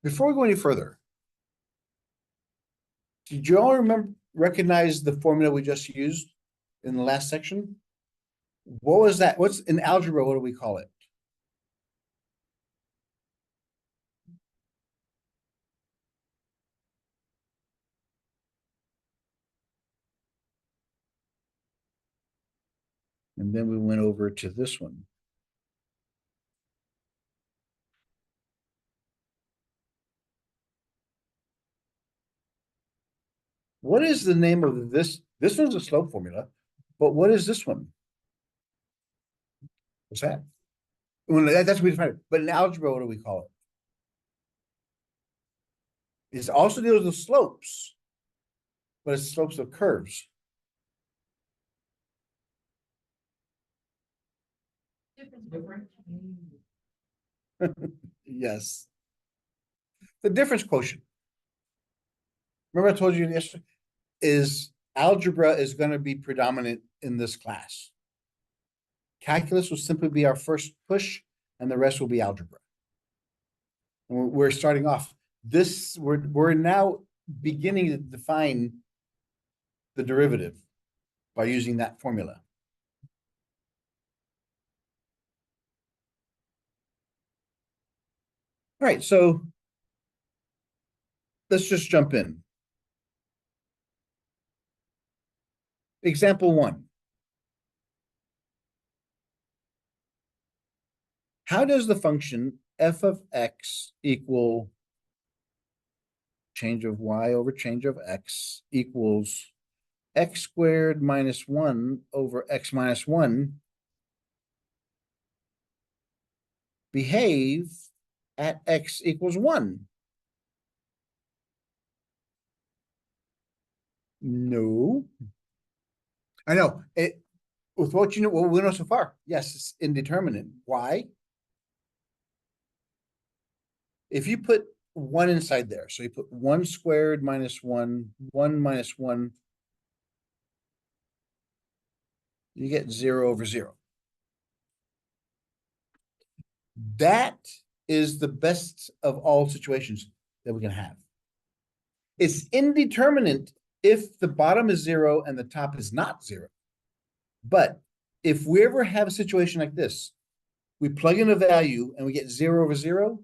Before we go any further, did you all recognize the formula we just used in the last section? What was that? What's in algebra? What do we call it? And then we went over to this one. What is the name of this? This one's a slope formula, but what is this one? What's that? Well, that's what we defined it. But in algebra, what do we call it? It also deals with slopes, but it's slopes of curves. Different. Yes. The difference quotient. Remember I told you yesterday, is algebra is going to be predominant in this class. Calculus will simply be our first push, and the rest will be algebra. And we're starting off. We're now beginning to define the derivative by using that formula. All right, so let's just jump in. Example 1. How does the function f of x equal change of y over change of x equals x squared minus 1 over x minus 1 behave at x equals 1? No. I know. With what we know so far, yes, it's indeterminate. Why? If you put 1 inside there, so you put 1 squared minus 1, 1 minus 1, you get 0 over 0. That is the best of all situations that we can have. It's indeterminate if the bottom is 0 and the top is not 0. But if we ever have a situation like this, we plug in a value and we get 0 over 0.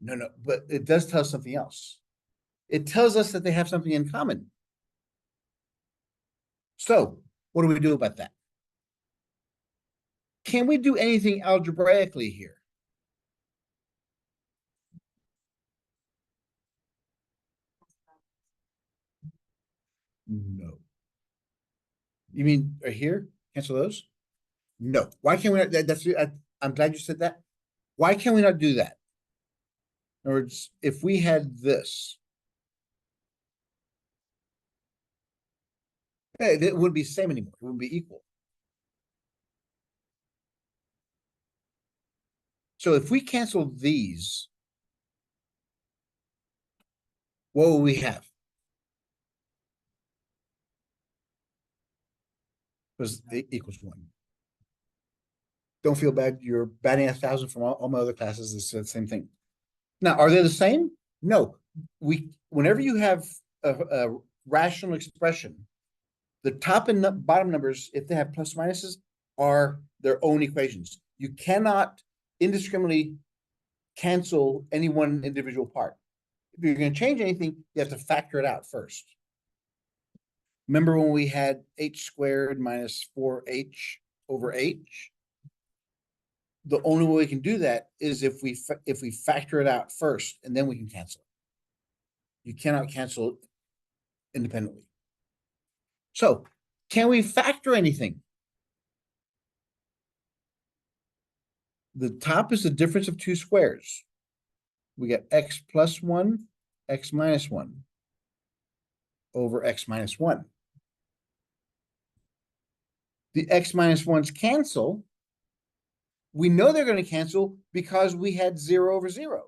No, but it does tell us something else. It tells us that they have something in common. So what do we do about that? Can we do anything algebraically here? No. You mean right here? Cancel those? No. Why can't we not? I'm glad you said that. Why can we not do that? In other words, if we had this, it wouldn't be the same anymore. It wouldn't be equal. So if we cancel these, what will we have? Because it equals 1. Don't feel bad. You're batting 1,000 from all my other classes. It's the same thing. Now, are they the same? No. Whenever you have a rational expression, the top and bottom numbers, if they have plus minuses, are their own equations. You cannot indiscriminately cancel any one individual part. If you're going to change anything, you have to factor it out first. Remember when we had h squared minus 4h over h? The only way we can do that is if we factor it out first, and then we can cancel it. You cannot cancel it independently. So, can we factor anything? The top is the difference of 2 squares. We get x plus 1, x minus 1 over x minus 1. The x minus 1s cancel. We know they're going to cancel because we had 0 over 0.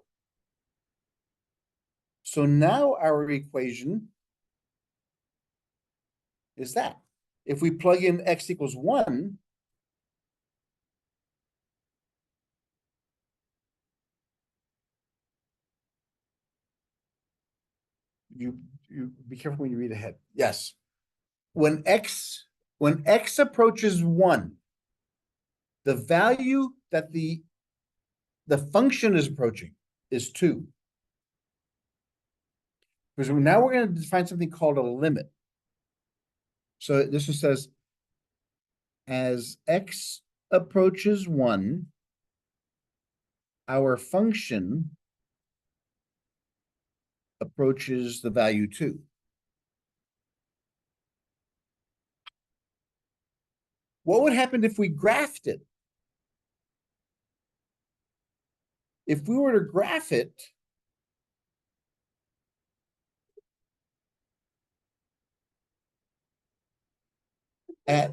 So now our equation is that. If we plug in x equals 1, you be careful when you read ahead. Yes. When X approaches 1, the value that the function is approaching is 2. Because now we're going to define something called a limit. So this one says, as X approaches 1, our function approaches the value 2. What would happen if we graphed it? If we were to graph it, at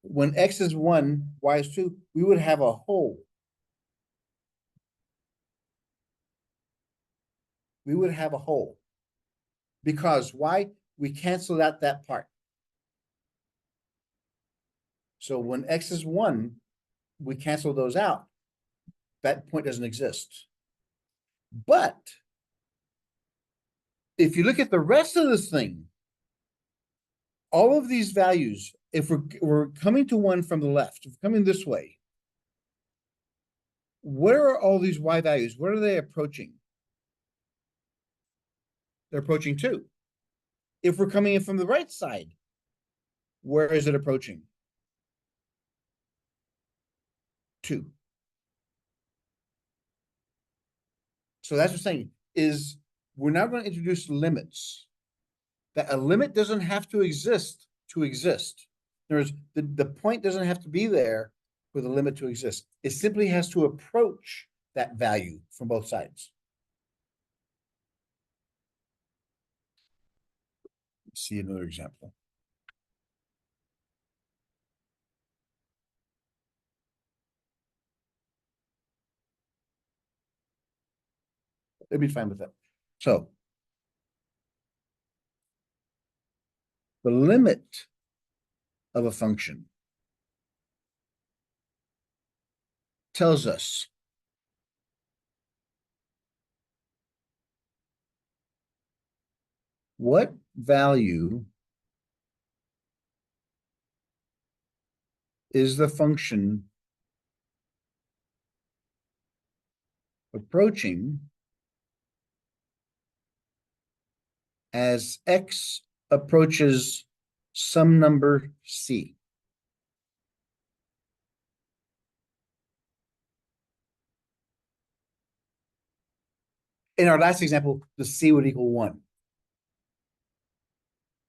when X is 1, Y is 2, we would have a hole. We would have a hole. Because why? We canceled out that part. So when X is 1, we cancel those out. That point doesn't exist. But if you look at the rest of this thing, all of these values, if we're coming to 1 from the left, if we're coming this way, where are all these Y values? What are they approaching? They're approaching 2. If we're coming in from the right side, where is it approaching? 2. So that's what I'm saying, is we're now going to introduce limits. That a limit doesn't have to exist to exist. There's the point doesn't have to be there for the limit to exist. It simply has to approach that value from both sides. Let's see another example. They'd be fine with that. So the limit of a function tells us what value is the function approaching as X approaches some number C. In our last example, the C would equal 1.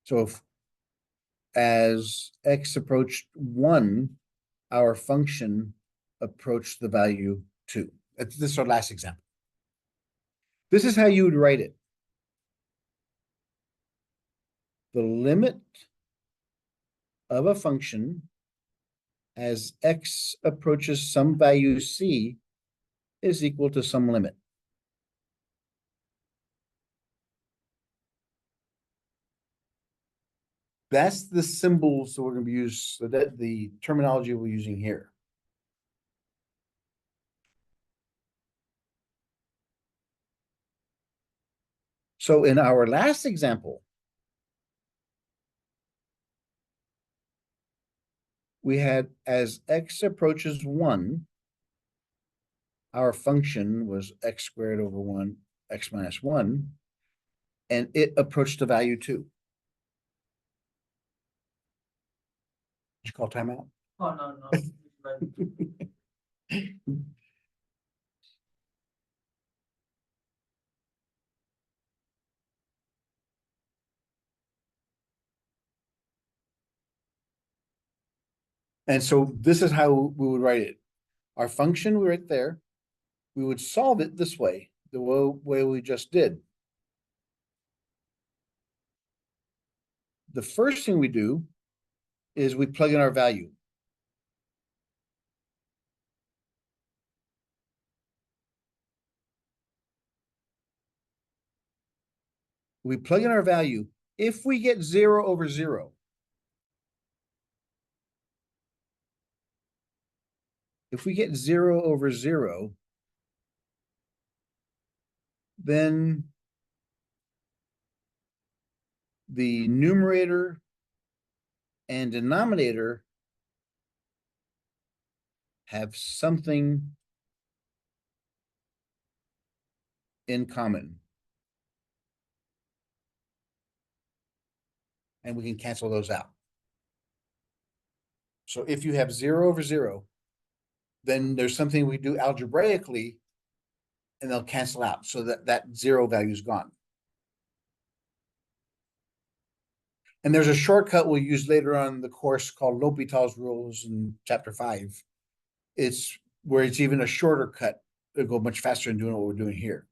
So if as X approached 1, our function approached the value 2. This is our last example. This is how you would write it. The limit of a function as X approaches some value C is equal to some limit. That's the symbols that we're going to use, so that the terminology we're using here. So in our last example, we had as X approaches 1, our function was X squared over 1, X minus 1, and it approached the value 2. Did you call timeout? Oh, no. And so this is how we would write it. Our function right there, we would solve it this way, the way we just did. The first thing we do is we plug in our value. We plug in our value. If we get 0 over 0, if we get 0 over 0, then the numerator and denominator have something in common. And we can cancel those out. So if you have 0 over 0, then there's something we do algebraically and they'll cancel out so that that 0 value is gone. And there's a shortcut we'll use later on in the course called L'Hopital's rules in chapter 5. It's where it's even a shorter cut. It'll go much faster than doing what we're doing here.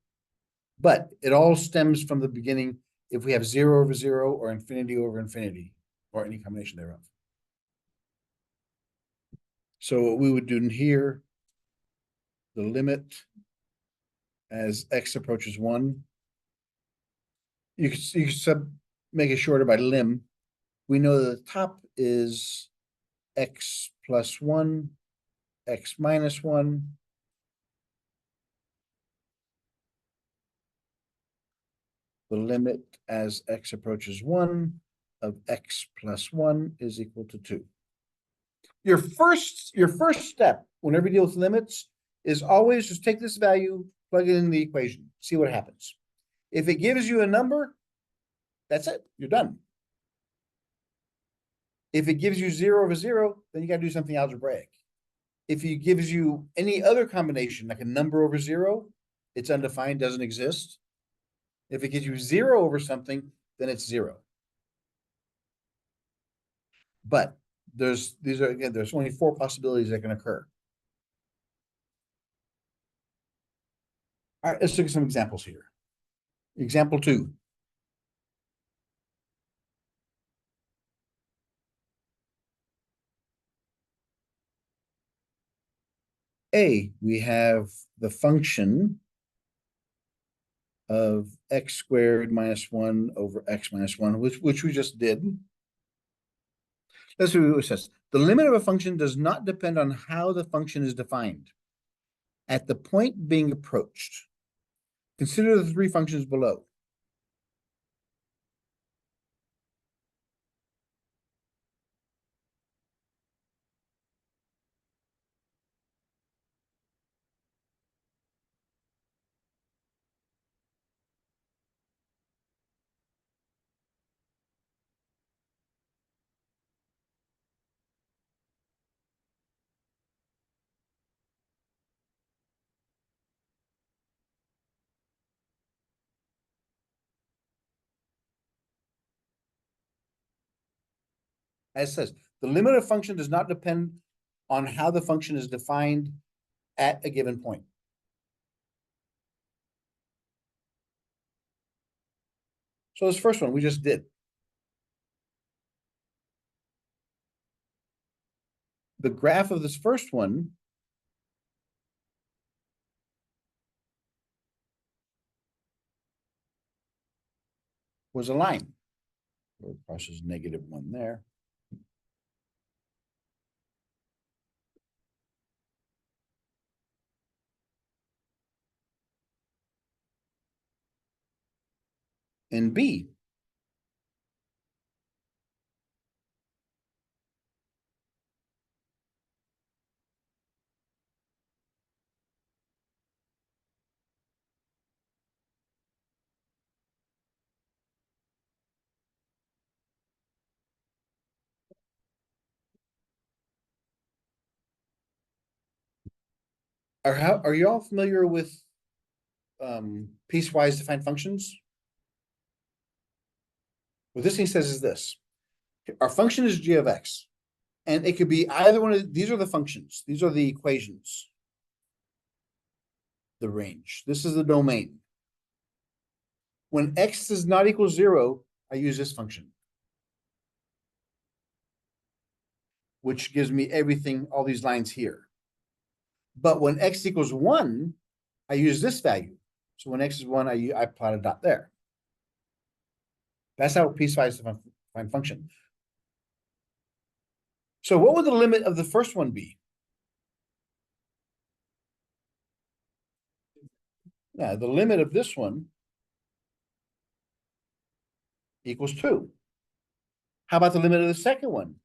But it all stems from the beginning if we have 0 over 0 or infinity over infinity or any combination thereof. So what we would do in here, the limit as x approaches 1, you could make it shorter by lim. We know that the top is x plus 1, x minus 1. The limit as x approaches 1 of x plus 1 is equal to 2. Your first step, whenever you deal with limits, is always just take this value, plug it in the equation, see what happens. If it gives you a number, that's it, you're done. If it gives you 0 over 0, then you got to do something algebraic. If it gives you any other combination, like a number over 0, it's undefined, doesn't exist. If it gives you 0 over something, then it's 0. But there's only 4 possibilities that can occur. All right, let's look at some examples here. Example 2. A, we have the function of x squared minus 1 over x minus 1, which we just did. Let's see what it says. The limit of a function does not depend on how the function is defined. At the point being approached, consider the 3 functions below. As it says, the limit of function does not depend on how the function is defined at a given point. So this first one we just did. The graph of this first one was a line. It crosses -1 there. And B, are you all familiar with piecewise defined functions? What this thing says is this. Our function is g of x. And it could be either one of these are the functions. These are the equations. The range. This is the domain. When x does not equal 0, I use this function, which gives me everything, all these lines here. But when x equals 1, I use this value. So when x is 1, I plot a dot there. That's how piecewise defined function. So what would the limit of the first one be? Yeah, the limit of this one equals 2. How about the limit of the second one?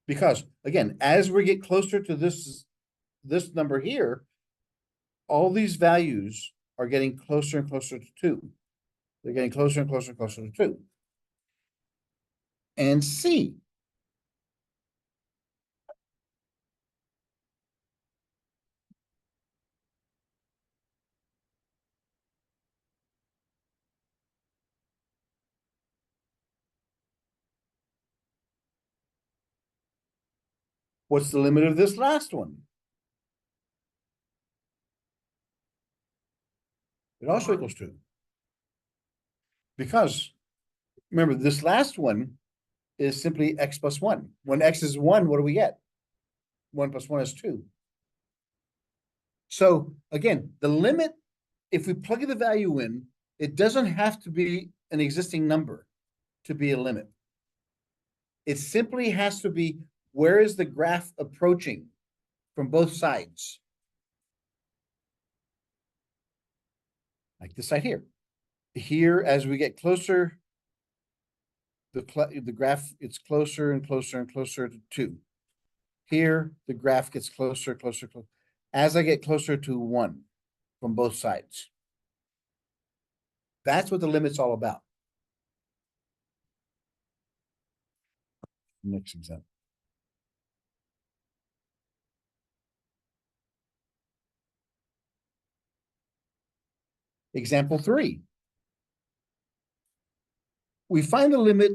Because again, as we get closer to this number here, all these values are getting closer and closer to 2. They're getting closer and closer and closer to 2. And C. What's the limit of this last one? It also equals 2. Because remember, this last one is simply x plus 1. When x is 1, what do we get? 1 plus 1 is 2. So again, the limit, if we plug the value in, it doesn't have to be an existing number to be a limit. It simply has to be, where is the graph approaching from both sides? Like this side here. Here, as we get closer, the graph gets closer and closer and closer to 2. Here, the graph gets closer, closer, closer. As I get closer to 1 from both sides. That's what the limit's all about. Next example. Example 3. We find the limit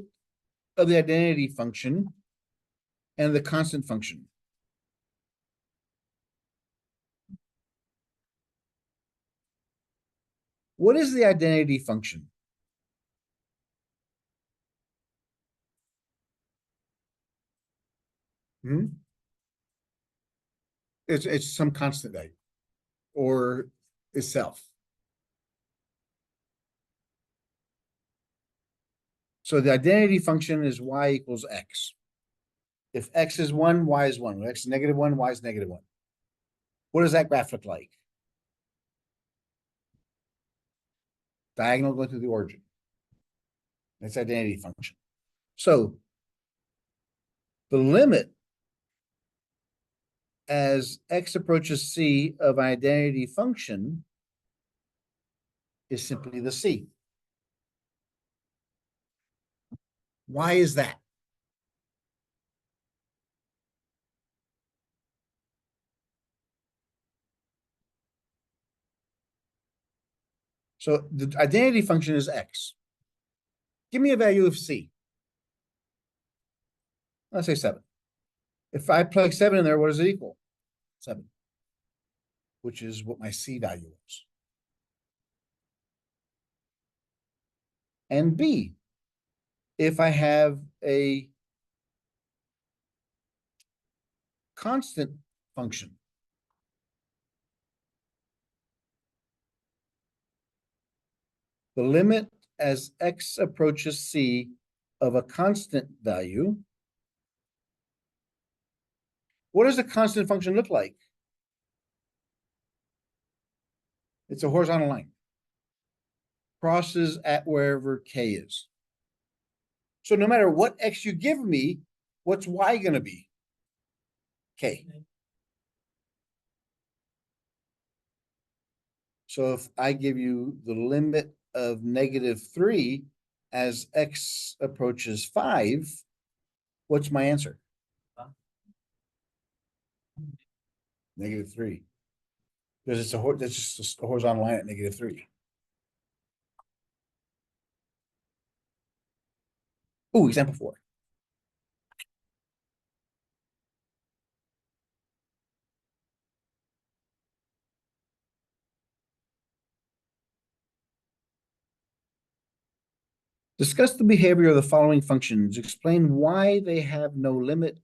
of the identity function and the constant function. What is the identity function? It's some constant value or itself. So the identity function is y equals x. If x is 1, y is 1. If x is -1, y is -1. What does that graph look like? Diagonal going through the origin. That's identity function. So the limit as x approaches c of an identity function is simply the c. Why is that? So the identity function is x. Give me a value of c. Let's say 7. If I plug 7 in there, what does it equal? 7, which is what my c value is. And b, if I have a constant function, the limit as x approaches c of a constant value. What does a constant function look like? It's a horizontal line. Crosses at wherever k is. So no matter what x you give me, what's y going to be? K. So if I give you the limit of -3 as x approaches 5, what's my answer? -3. Because that's just a horizontal line at -3. Oh, example 4. Discuss the behavior of the following functions. Explain why they have no limit.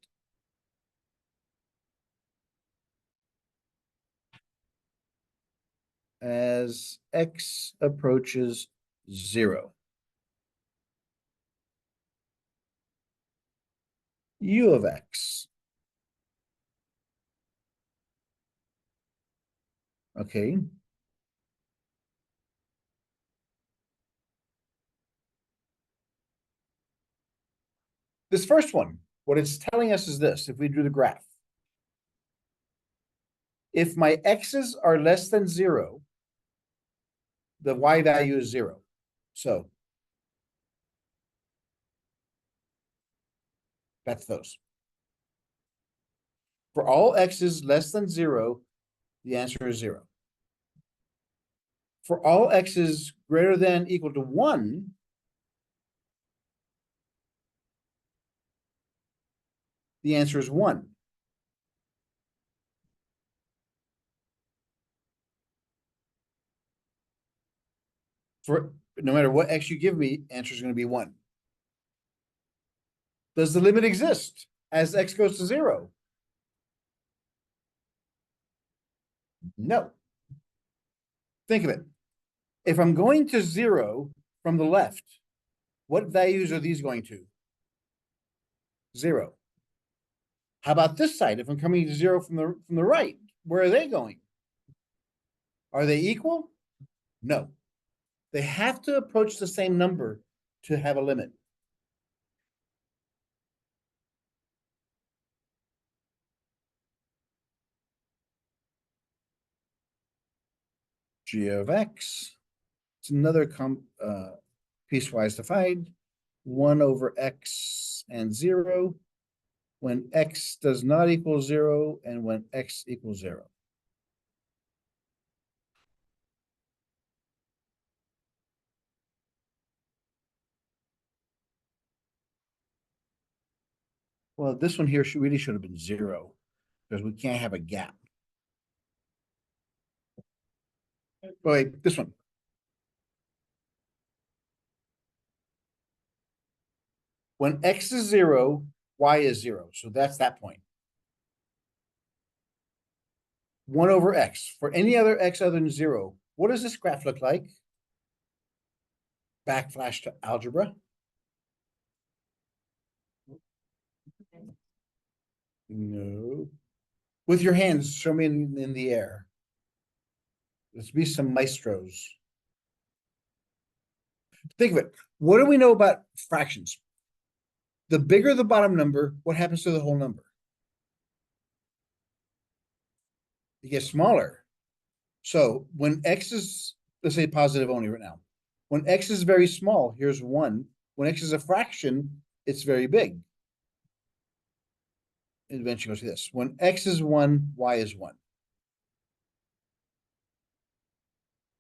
As x approaches 0. U of x. Okay. This first one, what it's telling us is this, if we do the graph. If my x's are less than 0, the y value is 0. So that's those. For all x's less than 0, the answer is 0. For all x's greater than equal to 1, the answer is 1. For no matter what x you give me, answer is going to be 1. Does the limit exist as x goes to 0? No. Think of it. If I'm going to 0 from the left, what values are these going to? 0. How about this side? If I'm coming to 0 from the right, where are they going? Are they equal? No. They have to approach the same number to have a limit. G of x. It's another piecewise defined. 1 over x and 0 when x does not equal 0 and when x equals 0. Well, this one here really should have been 0 because we can't have a gap. Oh, wait, this one. When x is 0, y is 0. So that's that point. 1 over x. For any other x other than 0, what does this graph look like? Backflash to algebra. No. With your hands, show me in the air. Let's be some maestros. Think of it. What do we know about fractions? The bigger the bottom number, what happens to the whole number? It gets smaller. So when x is, let's say positive only right now. When x is very small, here's 1. When x is a fraction, it's very big. It eventually goes to this. When x is 1, y is 1.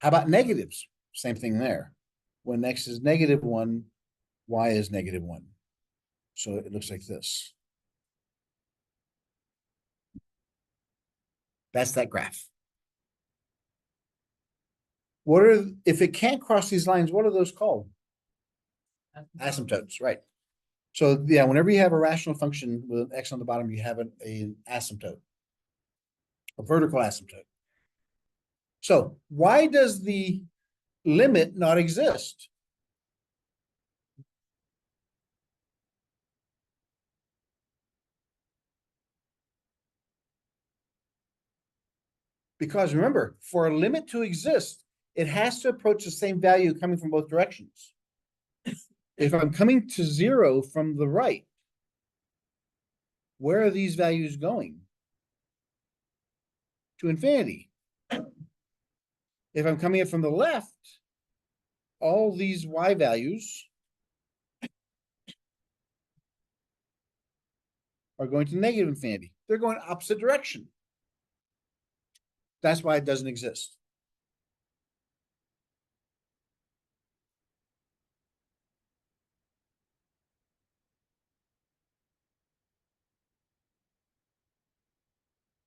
How about negatives? Same thing there. When x is -1, y is -1. So it looks like this. That's that graph. What are, if it can't cross these lines, what are those called? Asymptotes, right. So yeah, whenever you have a rational function with an x on the bottom, you have an asymptote, a vertical asymptote. So why does the limit not exist? Because remember, for a limit to exist, it has to approach the same value coming from both directions. If I'm coming to 0 from the right, where are these values going? To infinity. If I'm coming in from the left, all these y values are going to negative infinity. They're going opposite direction. That's why it doesn't exist.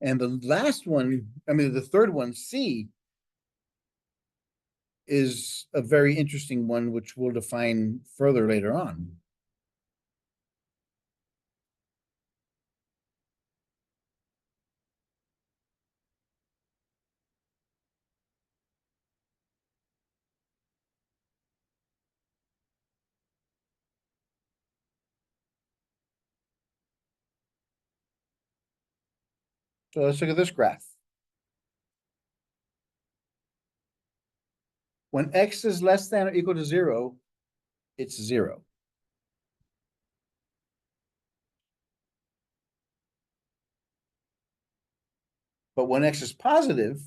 And the last one, I mean, the third one, C, is a very interesting one, which we'll define further later on. So let's look at this graph. When x is less than or equal to 0, it's 0. But when x is positive,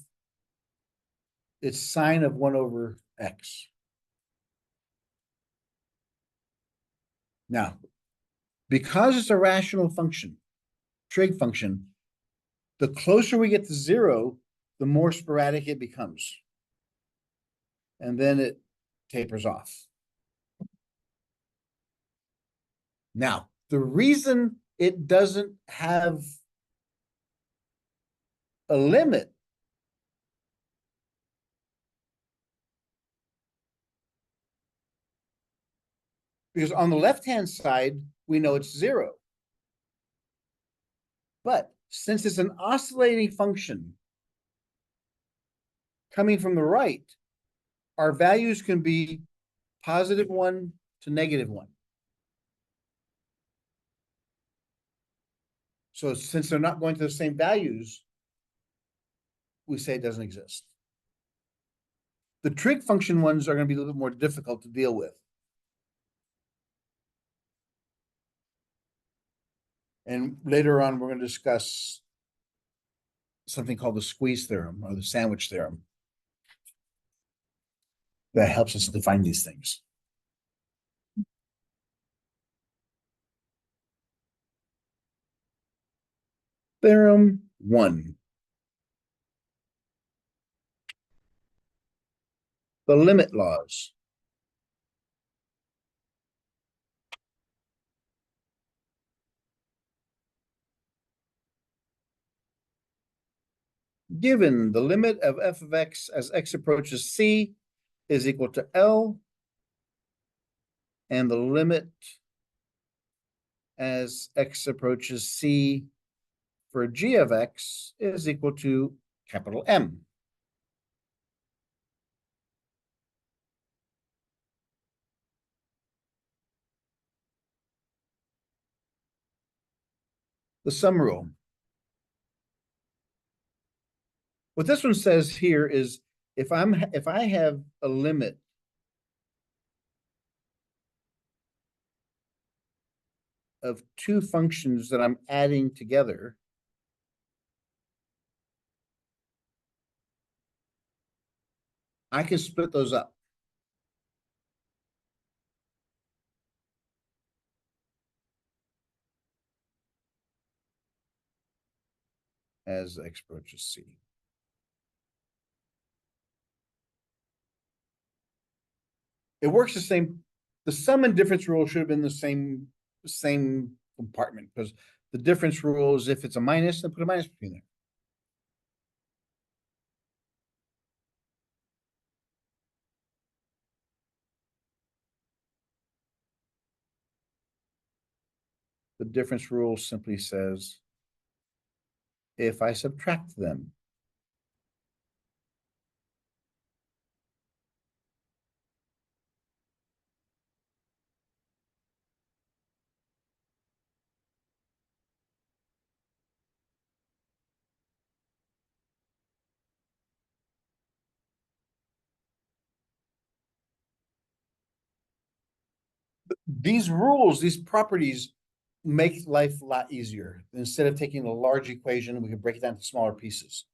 it's sine of 1 over x. Now, because it's a rational function, trig function, the closer we get to 0, the more sporadic it becomes. And then it tapers off. Now, the reason it doesn't have a limit because on the left-hand side, we know it's 0. But since it's an oscillating function coming from the right, our values can be +1 to -1. So since they're not going to the same values, we say it doesn't exist. The trig function ones are going to be a little bit more difficult to deal with. And later on, we're going to discuss something called the squeeze theorem or the sandwich theorem that helps us define these things. Theorem 1. The limit laws. Given the limit of f of x as x approaches c is equal to L, and the limit as x approaches c for g of x is equal to capital M. The sum rule. What this one says here is if I have a limit of two functions that I'm adding together, I can split those up. As x approaches c. It works the same. The sum and difference rule should have been the same compartment because the difference rule is if it's a minus, then put a minus between there. The difference rule simply says if I subtract them. These rules, these properties make life a lot easier. Instead of taking a large equation, we can break it down to smaller pieces.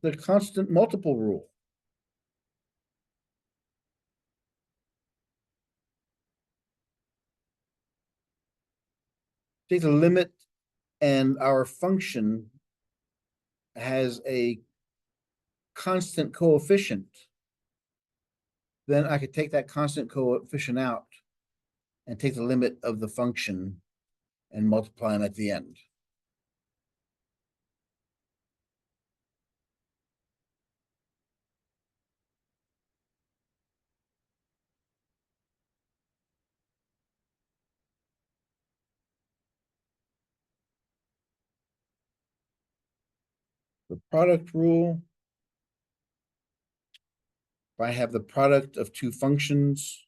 The constant multiple rule. Take the limit and our function has a constant coefficient, then I could take that constant coefficient out and take the limit of the function and multiply them at the end. The product rule. If I have the product of two functions,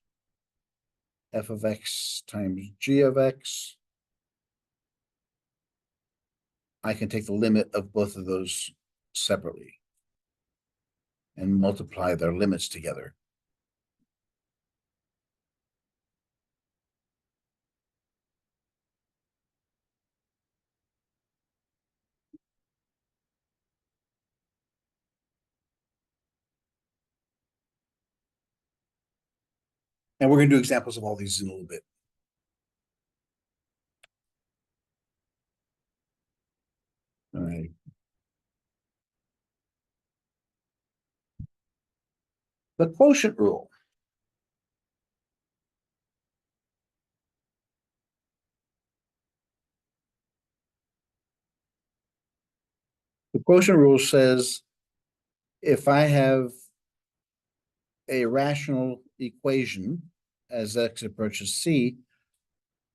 f of x times g of x, I can take the limit of both of those separately and multiply their limits together. And we're gonna do examples of all these in a little bit. All right. The quotient rule. The quotient rule says if I have a rational equation as x approaches c,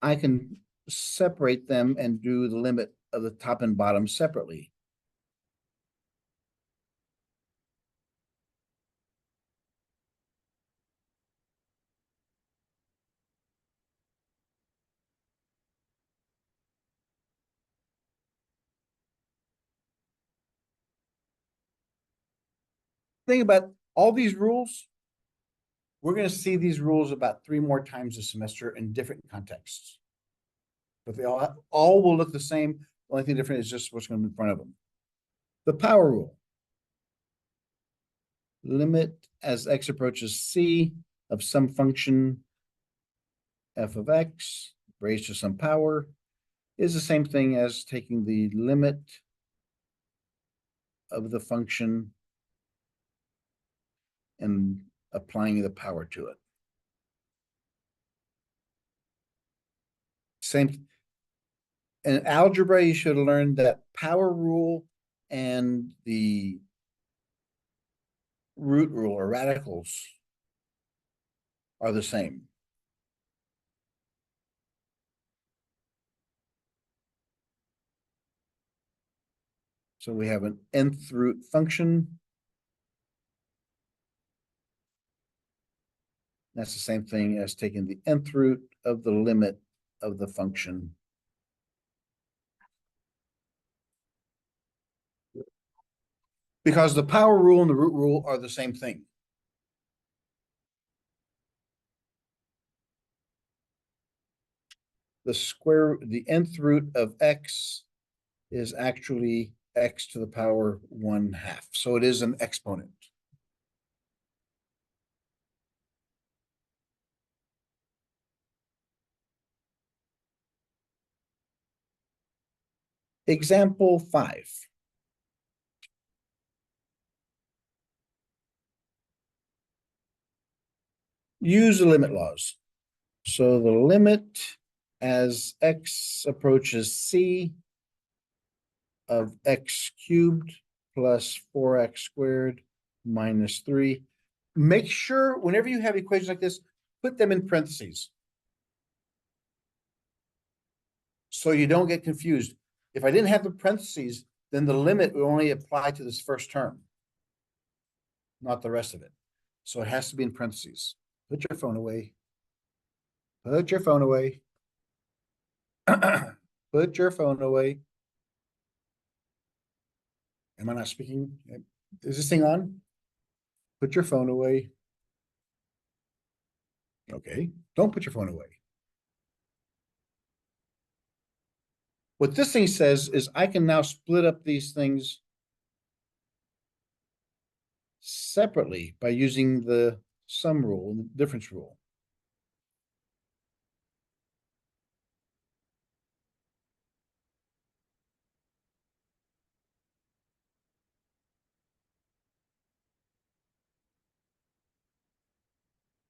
I can separate them and do the limit of the top and bottom separately. Think about all these rules. We're going to see these rules about 3 more times a semester in different contexts. But they all will look the same. The only thing different is just what's going to be in front of them. The power rule. Limit as x approaches c of some function f of x raised to some power is the same thing as taking the limit of the function and applying the power to it. Same. In algebra, you should have learned that power rule and the root rule or radicals are the same. So we have an nth root function. That's the same thing as taking the nth root of the limit of the function. Because the power rule and the root rule are the same thing. The nth root of x is actually x to the power 1/2. So it is an exponent. Example 5. Use the limit laws. So the limit as x approaches c of x cubed plus 4x squared minus 3. Make sure whenever you have equations like this, put them in parentheses. So you don't get confused. If I didn't have the parentheses, then the limit would only apply to this first term, not the rest of it. So it has to be in parentheses. Put your phone away. Put your phone away. Put your phone away. Am I not speaking? Is this thing on? Put your phone away. Okay, don't put your phone away. What this thing says is I can now split up these things separately by using the sum rule and the difference rule.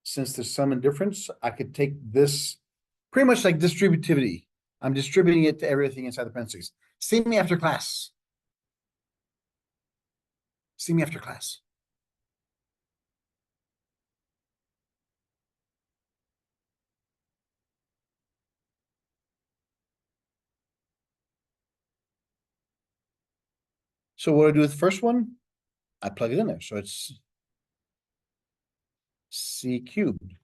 Since there's sum and difference, I could take this pretty much like distributivity. I'm distributing it to everything inside the parentheses. See me after class. See me after class. So what do I do with the first one? I plug it in there. So it's c cubed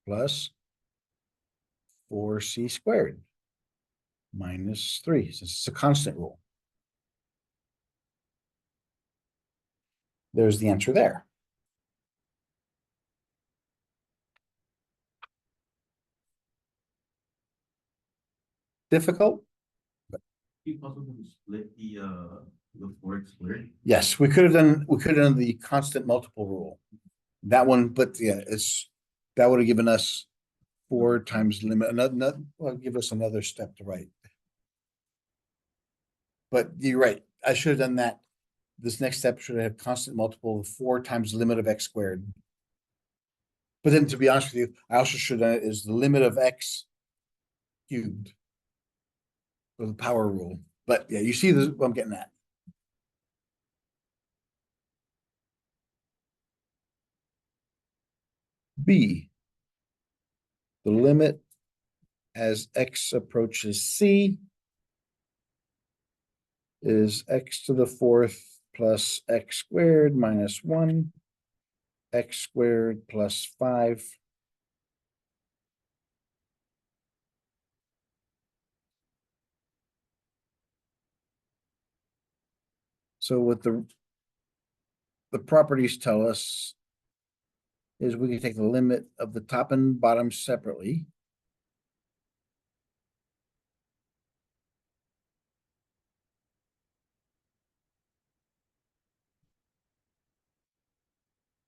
plus 4c squared minus 3, since it's a constant rule. There's the answer there. Difficult? Be possible to split the 4x squared? Yes, we could have done the constant multiple rule. That one, but yeah, that would have given us 4 times limit, well, give us another step to write. But you're right, I should have done that. This next step should have constant multiple of 4 times the limit of x squared. But then to be honest with you, I also should have is the limit of x cubed. Or the power rule. But yeah, you see what I'm getting at. B. The limit as x approaches c is x to the 4th plus x squared minus 1, x squared plus 5. So what the properties tell us is we can take the limit of the top and bottom separately.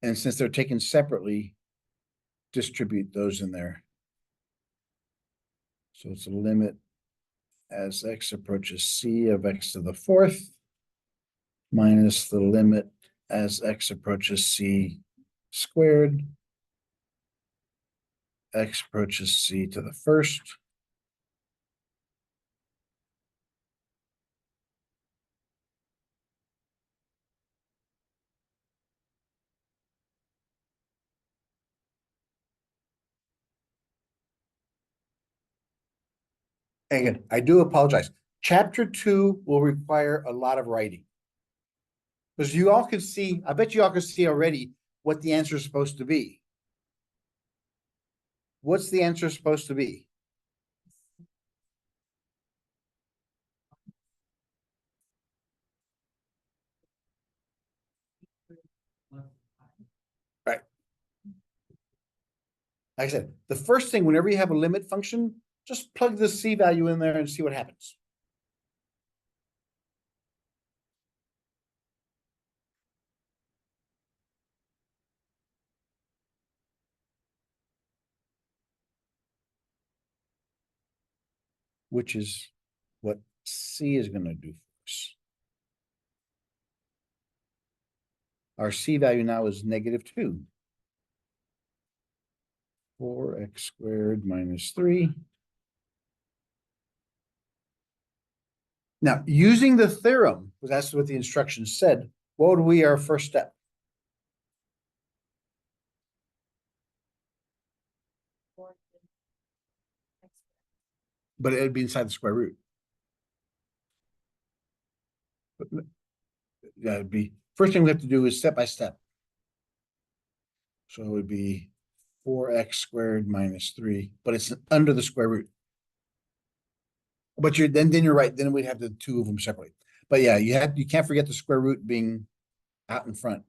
And since they're taken separately, distribute those in there. So it's a limit as x approaches c of x to the 4th minus the limit as x approaches c squared, x approaches c to the 1st. Again, I do apologize. Chapter 2 will require a lot of writing. Because you all can see, I bet you all can see already what the answer is supposed to be. What's the answer supposed to be? Right. Like I said, the first thing, whenever you have a limit function, just plug the c value in there and see what happens. Which is what c is going to do for us. Our c value now is -2. 4x squared minus 3. Now, using the theorem, because that's what the instructions said, what would be our first step? But it'd be inside the square root. Yeah, it'd be, first thing we have to do is step by step. So it would be 4x squared minus 3, but it's under the square root. But then you're right, then we'd have the two of them separately. But yeah, you can't forget the square root being out in front.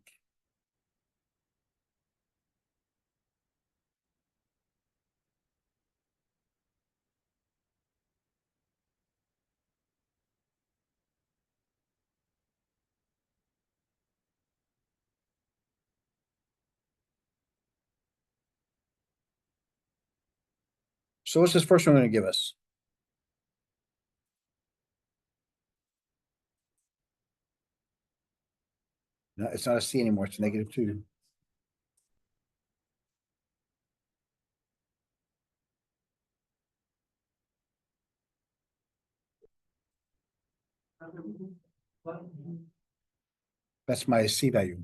So what's this first one going to give us? No, it's not a c anymore, it's -2. That's my c value.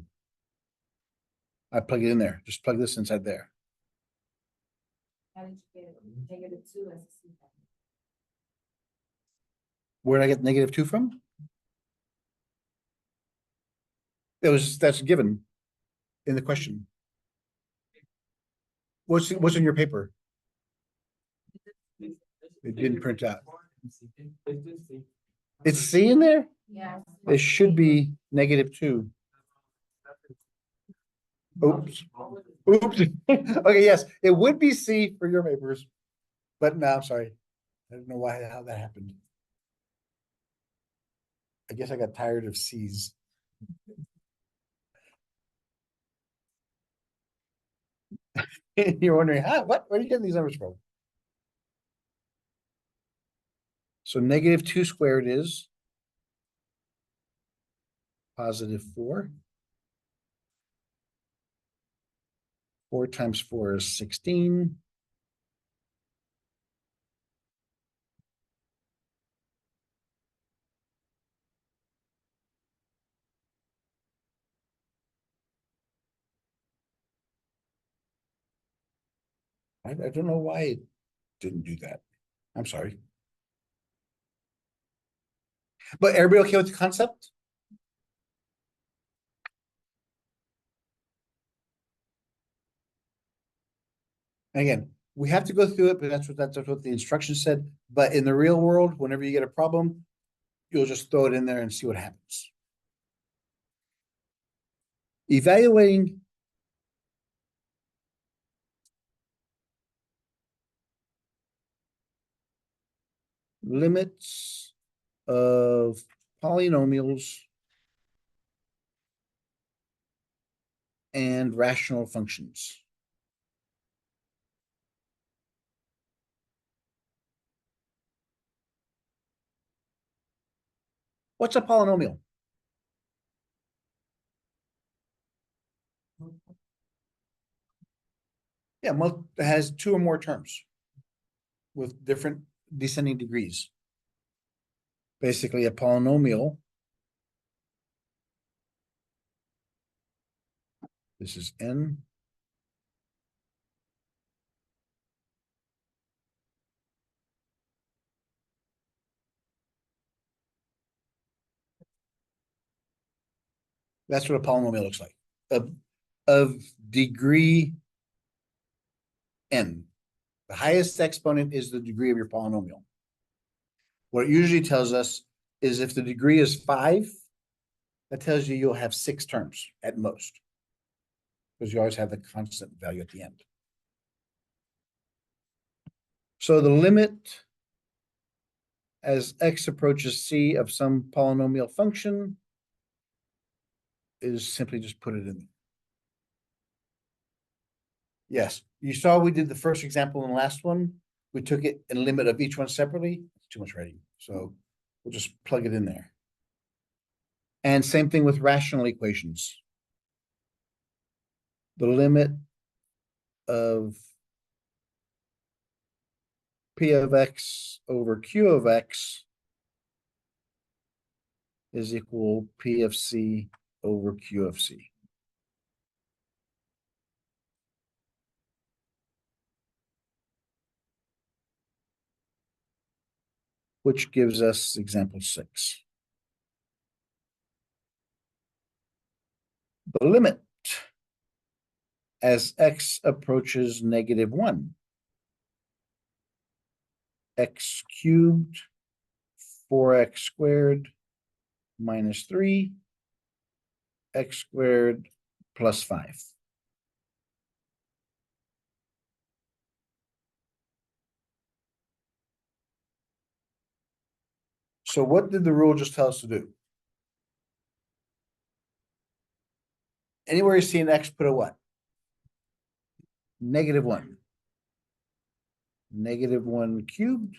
I plug it in there. Just plug this inside there. How did you get -2 as a C value? Where did I get -2 from? That's given in the question. What's in your paper? It didn't print out. It's C in there? Yeah. It should be -2. Oops. Oops. Okay, yes, it would be C for your papers. But no, I'm sorry. I don't know how that happened. I guess I got tired of C's. You're wondering, what? Where are you getting these numbers from? So -2 squared is +4. 4 times 4 is 16. I don't know why it didn't do that. I'm sorry. But everybody okay with the concept? And again, we have to go through it, but that's what the instructions said. But in the real world, whenever you get a problem, you'll just throw it in there and see what happens. Evaluating limits of polynomials and rational functions. What's a polynomial? Yeah, it has 2 or more terms with different descending degrees. Basically, a polynomial. This is n. That's what a polynomial looks like. Of degree n. The highest exponent is the degree of your polynomial. What it usually tells us is if the degree is 5, that tells you you'll have 6 terms at most, because you always have the constant value at the end. So the limit as x approaches c of some polynomial function is simply just put it in. Yes, you saw we did the first example in the last one. We took it and limit of each one separately. It's too much writing, so we'll just plug it in there. And same thing with rational equations. The limit of P of x over Q of x is equal P of C over Q of C. Which gives us example 6. The limit as x approaches -1. X cubed 4x squared minus 3 x squared plus 5. So what did the rule just tell us to do? Anywhere you see an x, put a what? -1. -1 cubed.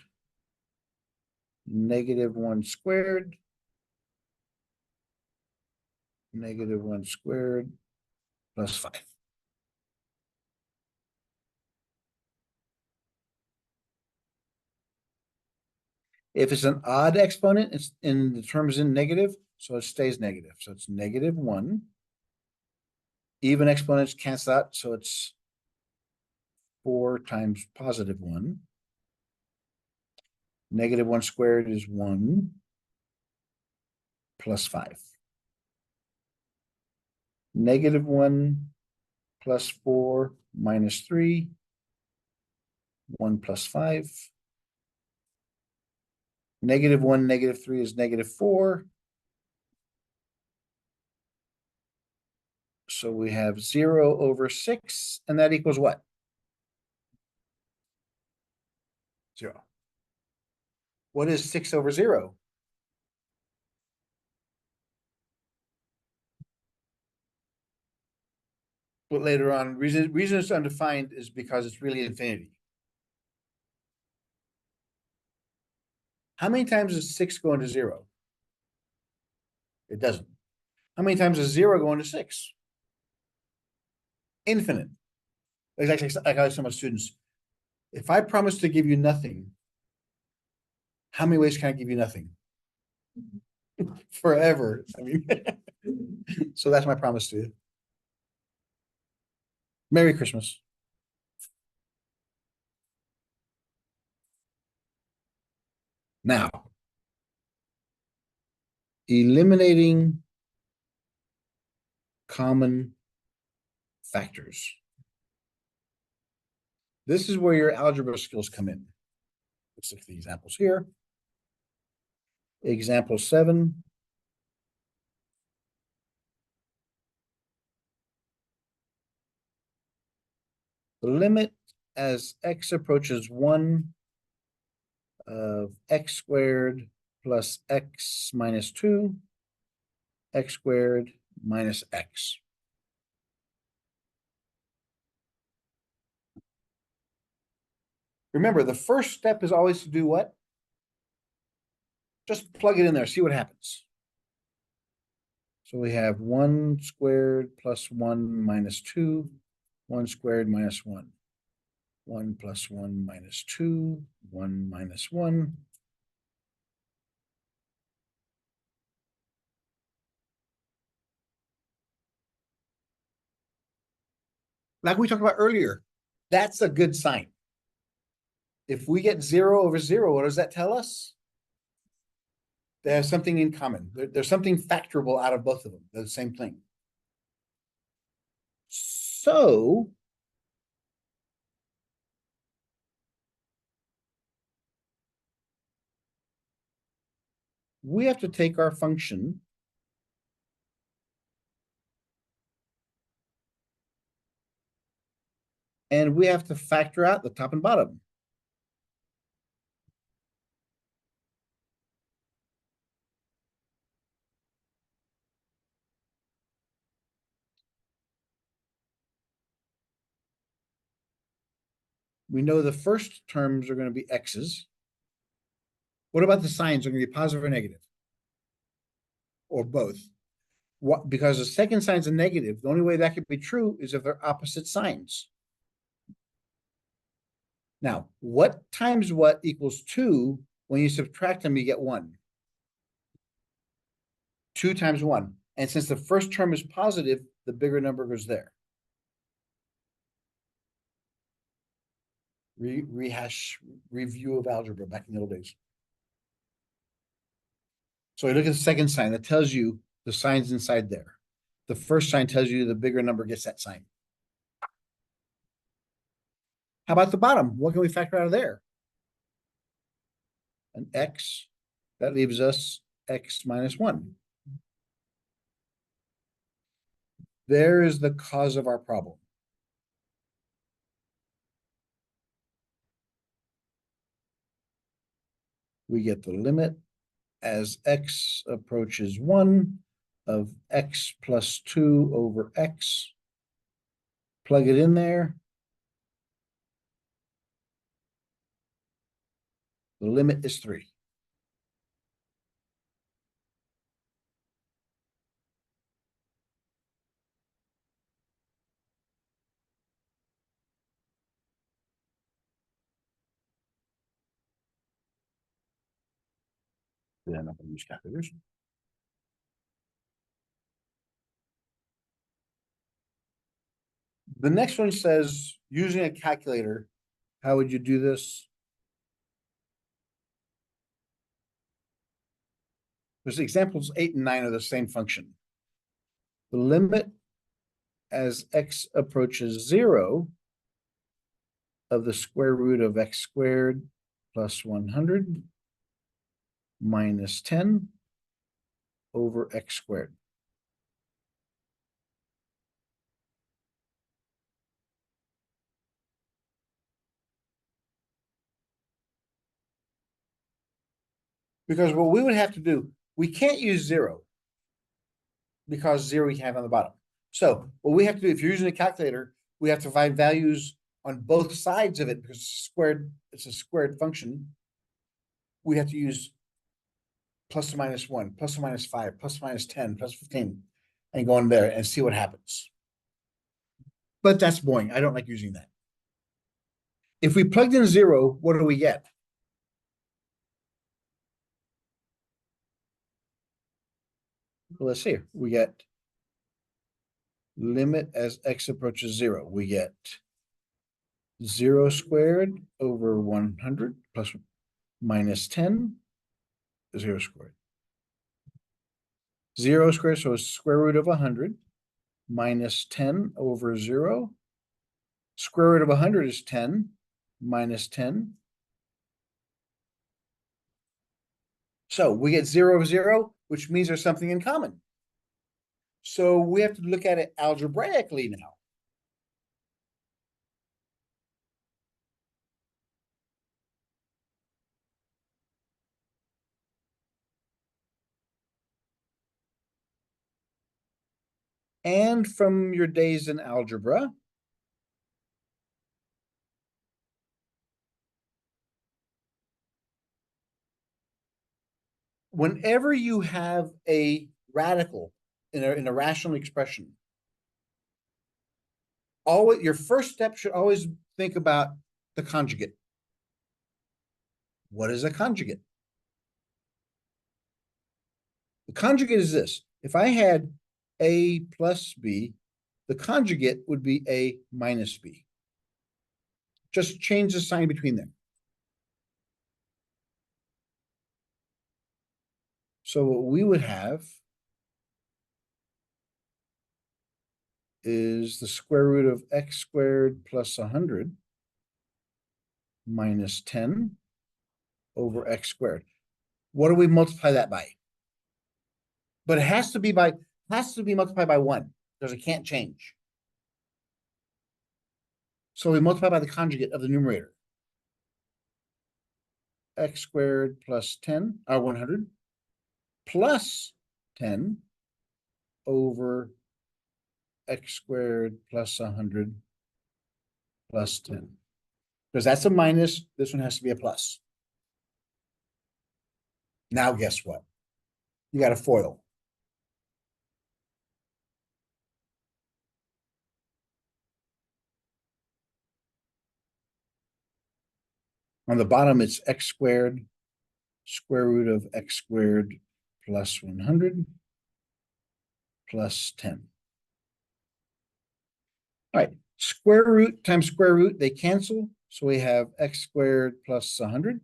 -1 squared. -1 squared plus 5. If it's an odd exponent, it's in the term is in negative, so it stays negative. So it's -1. Even exponents cancel out, so it's 4 times +1. -1 squared is 1 plus 5. -1 plus 4 minus 3, 1 plus 5. -1, -3 is -4. So we have 0 over 6, and that equals what? 0. What is 6 over 0? But later on, reason it's undefined is because it's really infinity. How many times does 6 go into 0? It doesn't. How many times does 0 go into 6? Infinite. Exactly like I tell my students. If I promise to give you nothing, how many ways can I give you nothing? Forever. I mean, so that's my promise to you. Merry Christmas. Now, eliminating common factors. This is where your algebra skills come in. Let's look at the examples here. Example 7. The limit as x approaches 1 of x squared plus x minus 2, x squared minus x. Remember, the first step is always to do what? Just plug it in there, see what happens. So we have 1 squared plus 1 minus 2, 1 squared minus 1. 1 plus 1 minus 2, 1 minus 1. Like we talked about earlier, that's a good sign. If we get 0 over 0, what does that tell us? They have something in common. There's something factorable out of both of them. They're the same thing. So we have to take our function and we have to factor out the top and bottom. We know the first terms are going to be x's. What about the signs? Are going to be positive or negative? Or both? What? Because the second sign's a negative. The only way that could be true is if they're opposite signs. Now, what times what equals 2? When you subtract them, you get 1. 2 times 1. And since the first term is positive, the bigger number goes there. Review of algebra back in the old days. So you look at the second sign, that tells you the sign's inside there. The first sign tells you the bigger number gets that sign. How about the bottom? What can we factor out of there? An x, that leaves us x minus 1. There is the cause of our problem. We get the limit as x approaches 1 of x plus 2 over x. Plug it in there. The limit is 3. Then I'm not going to use calculators. The next one says, using a calculator, how would you do this? Because examples 8 and 9 are the same function. The limit as x approaches 0 of the square root of x squared plus 100 minus 10 over x squared. Because what we would have to do, we can't use 0 because 0 we have on the bottom. So what we have to do, if you're using a calculator, we have to find values on both sides of it because it's a squared function. We have to use plus or minus 1, plus or minus 5, plus or minus 10, plus 15, and go in there and see what happens. But that's boring. I don't like using that. If we plugged in 0, what do we get? Well, let's see. We get limit as x approaches 0. We get 0 squared over 100 plus minus 10, 0 squared. 0 squared, so it's square root of 100 minus 10 over 0. Square root of 100 is 10 minus 10. So we get 0 of 0, which means there's something in common. So we have to look at it algebraically now. And from your days in algebra, whenever you have a radical in a rational expression, always your first step should always think about the conjugate. What is a conjugate? The conjugate is this. If I had a plus b, the conjugate would be a minus b. Just change the sign between them. So what we would have is the square root of x squared plus 100 minus 10 over x squared. What do we multiply that by? But it has to be multiplied by 1 because it can't change. So we multiply by the conjugate of the numerator. X squared plus 10, 100, plus 10 over x squared plus 100 plus 10. Because that's a minus, this one has to be a plus. Now guess what? You got a FOIL. On the bottom, it's x squared, square root of x squared plus 100 plus 10. All right, square root times square root, they cancel. So we have x squared plus 100.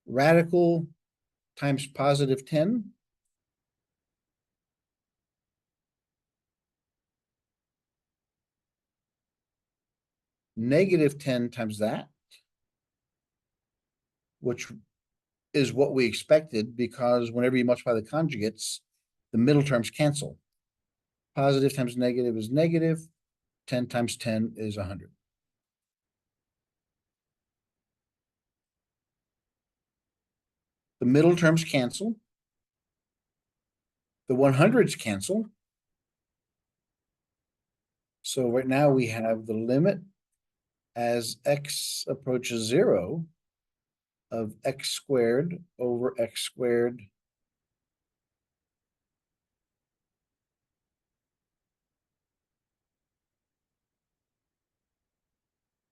Radical times positive 10. Negative 10 times that, which is what we expected because whenever you multiply the conjugates, the middle terms cancel. Positive times negative is negative. 10 times 10 is 100. The middle terms cancel. The 100s cancel. So right now we have the limit as x approaches 0 of x squared over x squared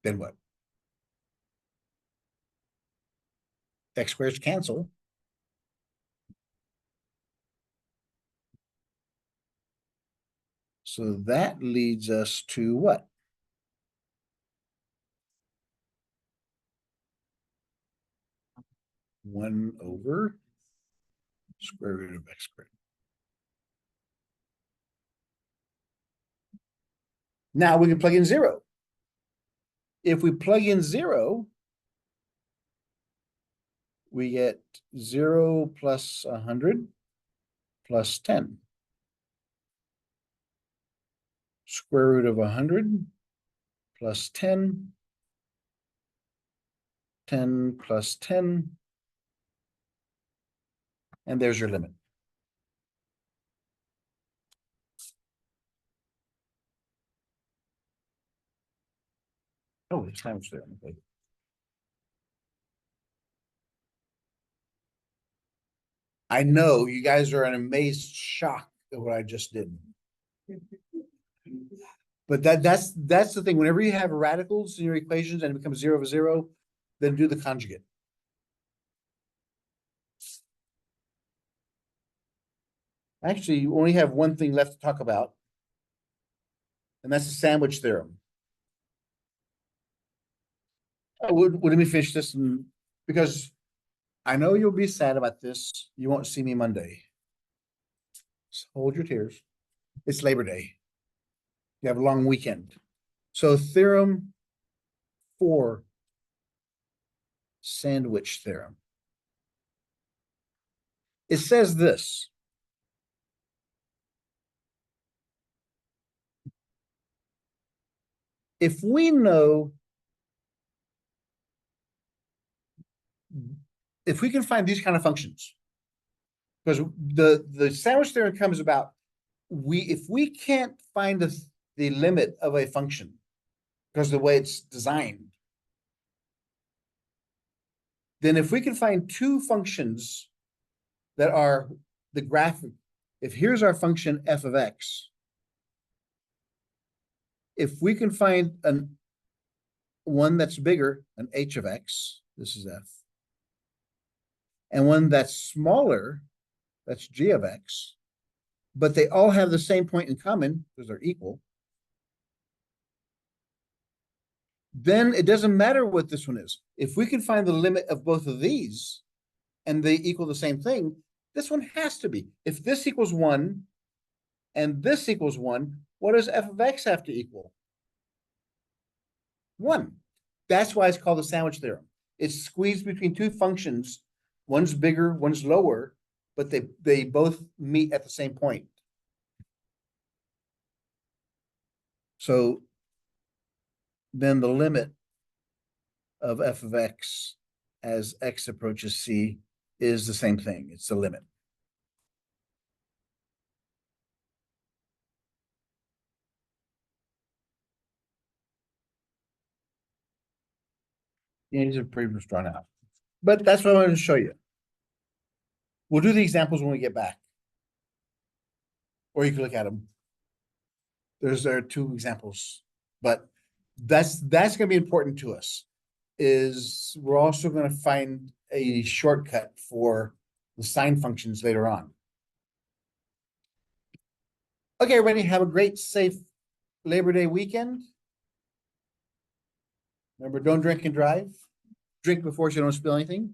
then what? X squares cancel. So that leads us to what? One over square root of x squared. Now we can plug in 0. If we plug in 0, we get 0 plus 100 plus 10. Square root of 100 plus 10. 10 plus 10. And there's your limit. Oh, it's sandwich there. Okay. I know you guys are in amazed shock at what I just did. But that's the thing. Whenever you have radicals in your equations and it becomes 0 over 0, then do the conjugate. Actually, you only have one thing left to talk about. And that's the sandwich theorem. Let me finish this because I know you'll be sad about this. You won't see me Monday. So hold your tears. It's Labor Day. You have a long weekend. So theorem 4, sandwich theorem. It says this. If we know, if we can find these kind of functions, because the sandwich theorem comes about, if we can't find the limit of a function because of the way it's designed, then if we can find two functions that are the graphic, if here's our function f of x, if we can find one that's bigger, an h of x, this is f, and one that's smaller, that's g of x, but they all have the same point in common because they're equal, then it doesn't matter what this one is. If we can find the limit of both of these and they equal the same thing, this one has to be. If this equals 1 and this equals 1, what does f of x have to equal? 1. That's why it's called the sandwich theorem. It's squeezed between two functions. One's bigger, one's lower, but they both meet at the same point. So then the limit of f of x as x approaches c is the same thing. It's the limit. Yeah, these are pretty much drawn out. But that's what I wanted to show you. We'll do the examples when we get back. Or you can look at them. There are 2 examples, but that's gonna be important to us. Is we're also gonna find a shortcut for the sine functions later on. Okay, everybody, have a great, safe Labor Day weekend. Remember, don't drink and drive. Drink before so you don't spill anything.